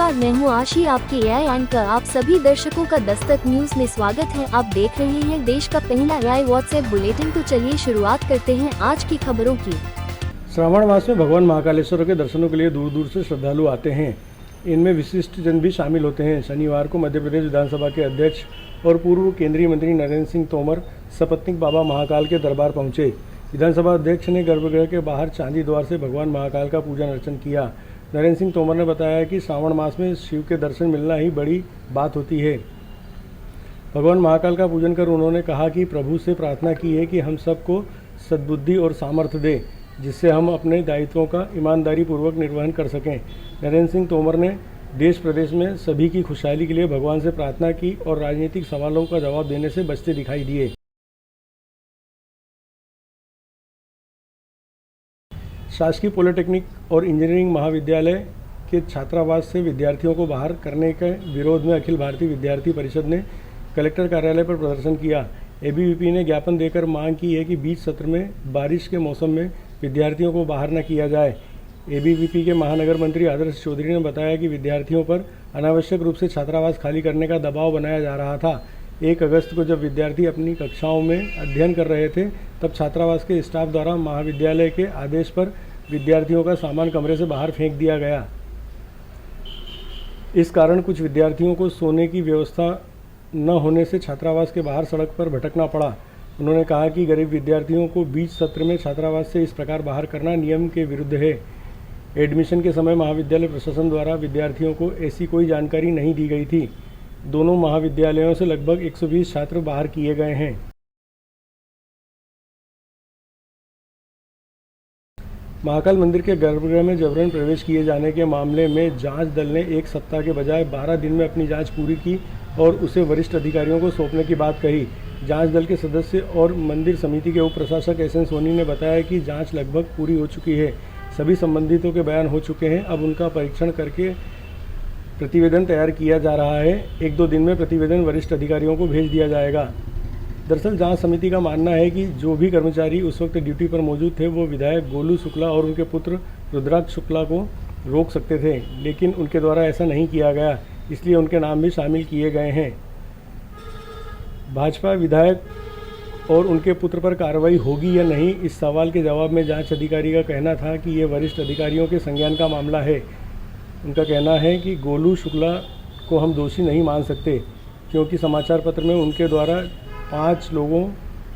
नमस्कार, मैं हूँ आशी, आपके एआई एंकर। आप सभी दर्शकों का दस्तक न्यूज में स्वागत है। आप देख रहे हैं देश का पहला एआई व्हाट्सएप बुलेटिन। तो चलिए शुरुआत करते हैं आज की खबरों की। श्रावण मास में भगवान महाकालेश्वर के दर्शनों के लिए दूर दूर से श्रद्धालु आते हैं। इनमें विशिष्ट जन भी शामिल होते हैं। शनिवार को मध्य प्रदेश विधानसभा के अध्यक्ष और पूर्व केंद्रीय मंत्री नरेंद्र सिंह तोमर सपत्नीक बाबा महाकाल के दरबार पहुंचे। विधानसभा अध्यक्ष ने गर्भगृह के बाहर चांदी द्वार से भगवान महाकाल का पूजन अर्चन किया। नरेंद्र सिंह तोमर ने बताया कि श्रावण मास में शिव के दर्शन मिलना ही बड़ी बात होती है। भगवान महाकाल का पूजन कर उन्होंने कहा कि प्रभु से प्रार्थना की है कि हम सबको सद्बुद्धि और सामर्थ्य दे, जिससे हम अपने दायित्वों का ईमानदारी पूर्वक निर्वहन कर सकें। नरेंद्र सिंह तोमर ने देश प्रदेश में सभी की खुशहाली के लिए भगवान से प्रार्थना की और राजनीतिक सवालों का जवाब देने से बचते दिखाई दिए। शासकीय पॉलिटेक्निक और इंजीनियरिंग महाविद्यालय के छात्रावास से विद्यार्थियों को बाहर करने के विरोध में अखिल भारतीय विद्यार्थी परिषद ने कलेक्टर कार्यालय पर प्रदर्शन किया। एबीवीपी ने ज्ञापन देकर मांग की है कि बीच सत्र में बारिश के मौसम में विद्यार्थियों को बाहर न किया जाए। एबीवीपी के महानगर मंत्री आदर्श चौधरी ने बताया कि विद्यार्थियों पर अनावश्यक रूप से छात्रावास खाली करने का दबाव बनाया जा रहा था। 1 अगस्त को जब विद्यार्थी अपनी कक्षाओं में अध्ययन कर रहे थे, तब छात्रावास के स्टाफ द्वारा महाविद्यालय के आदेश पर विद्यार्थियों का सामान कमरे से बाहर फेंक दिया गया। इस कारण कुछ विद्यार्थियों को सोने की व्यवस्था न होने से छात्रावास के बाहर सड़क पर भटकना पड़ा। उन्होंने कहा कि गरीब विद्यार्थियों को बीच सत्र में छात्रावास से इस प्रकार बाहर करना नियम के विरुद्ध है। एडमिशन के समय महाविद्यालय प्रशासन द्वारा विद्यार्थियों को ऐसी कोई जानकारी नहीं दी गई थी। दोनों महाविद्यालयों से लगभग 120 छात्र बाहर किए गए हैं। महाकाल मंदिर के गर्भगृह में जबरन प्रवेश किए जाने के मामले में जांच दल ने 1 सप्ताह के बजाय 12 दिन में अपनी जांच पूरी की और उसे वरिष्ठ अधिकारियों को सौंपने की बात कही। जांच दल के सदस्य और मंदिर समिति के उप प्रशासक एसएन सोनी ने बताया कि जांच लगभग पूरी हो चुकी है। सभी संबंधितों के बयान हो चुके हैं। अब उनका परीक्षण करके प्रतिवेदन तैयार किया जा रहा है। 1-2 दिन में प्रतिवेदन वरिष्ठ अधिकारियों को भेज दिया जाएगा। दरअसल जांच समिति का मानना है कि जो भी कर्मचारी उस वक्त ड्यूटी पर मौजूद थे, वो विधायक गोलू शुक्ला और उनके पुत्र रुद्राक्ष शुक्ला को रोक सकते थे, लेकिन उनके द्वारा ऐसा नहीं किया गया, इसलिए उनके नाम भी शामिल किए गए हैं। भाजपा विधायक और उनके पुत्र पर कार्रवाई होगी या नहीं, इस सवाल के जवाब में जांच अधिकारी का कहना था कि ये वरिष्ठ अधिकारियों के संज्ञान का मामला है। उनका कहना है कि गोलू शुक्ला को हम दोषी नहीं मान सकते, क्योंकि समाचार पत्र में उनके द्वारा 5 लोगों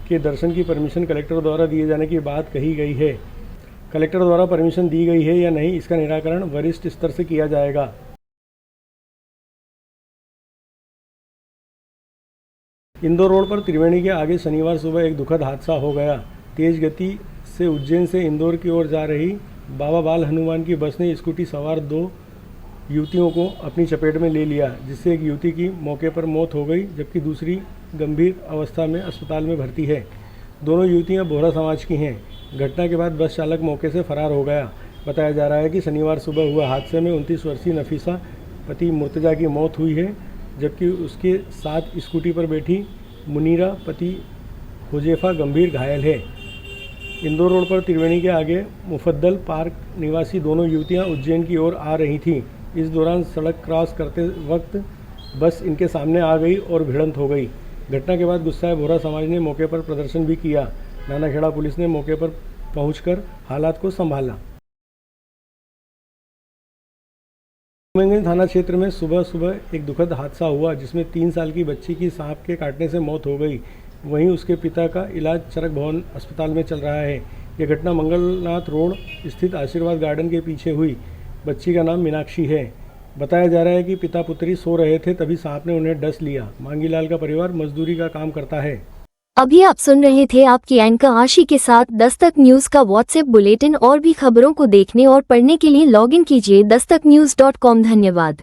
के दर्शन की परमिशन कलेक्टर द्वारा दिए जाने की बात कही गई है। कलेक्टर द्वारा परमिशन दी गई है या नहीं, इसका निराकरण वरिष्ठ स्तर से किया जाएगा। इंदौर रोड पर त्रिवेणी के आगे शनिवार सुबह एक दुखद हादसा हो गया। तेज गति से उज्जैन से इंदौर की ओर जा रही बाबा बाल हनुमान की बस ने स्कूटी सवार 2 युवतियों को अपनी चपेट में ले लिया, जिससे एक युवती की मौके पर मौत हो गई, जबकि दूसरी गंभीर अवस्था में अस्पताल में भर्ती है। दोनों युवतियां बोहरा समाज की हैं। घटना के बाद बस चालक मौके से फरार हो गया। बताया जा रहा है कि शनिवार सुबह हुए हादसे में 29 वर्षीय नफीसा पति मुर्तजा की मौत हुई है, जबकि उसके साथ स्कूटी पर बैठी मुनीरा पति हुजैफा गंभीर घायल है। इंदौर रोड पर त्रिवेणी के आगे मुफद्दल पार्क निवासी दोनों युवतियां उज्जैन की ओर आ रही थीं। इस दौरान सड़क क्रॉस करते वक्त बस इनके सामने आ गई और भिड़ंत हो गई। घटना के बाद गुस्साए बोहरा समाज ने मौके पर प्रदर्शन भी किया। नानाखेड़ा पुलिस ने मौके पर पहुंचकर हालात को संभाला। मंगन थाना क्षेत्र में सुबह एक दुखद हादसा हुआ, जिसमें 3 साल की बच्ची की सांप के काटने से मौत हो गई। वहीं उसके पिता का इलाज चरक भवन अस्पताल में चल रहा है। यह घटना मंगलनाथ रोड स्थित आशीर्वाद गार्डन के पीछे हुई। बच्ची का नाम मीनाक्षी है। बताया जा रहा है कि पिता पुत्री सो रहे थे, तभी सांप ने उन्हें डस लिया। मांगीलाल का परिवार मजदूरी का काम करता है। अभी आप सुन रहे थे आपकी एंकर आशी के साथ दस्तक न्यूज का व्हाट्सएप बुलेटिन। और भी खबरों को देखने और पढ़ने के लिए लॉगिन कीजिए dastacnews.com। धन्यवाद।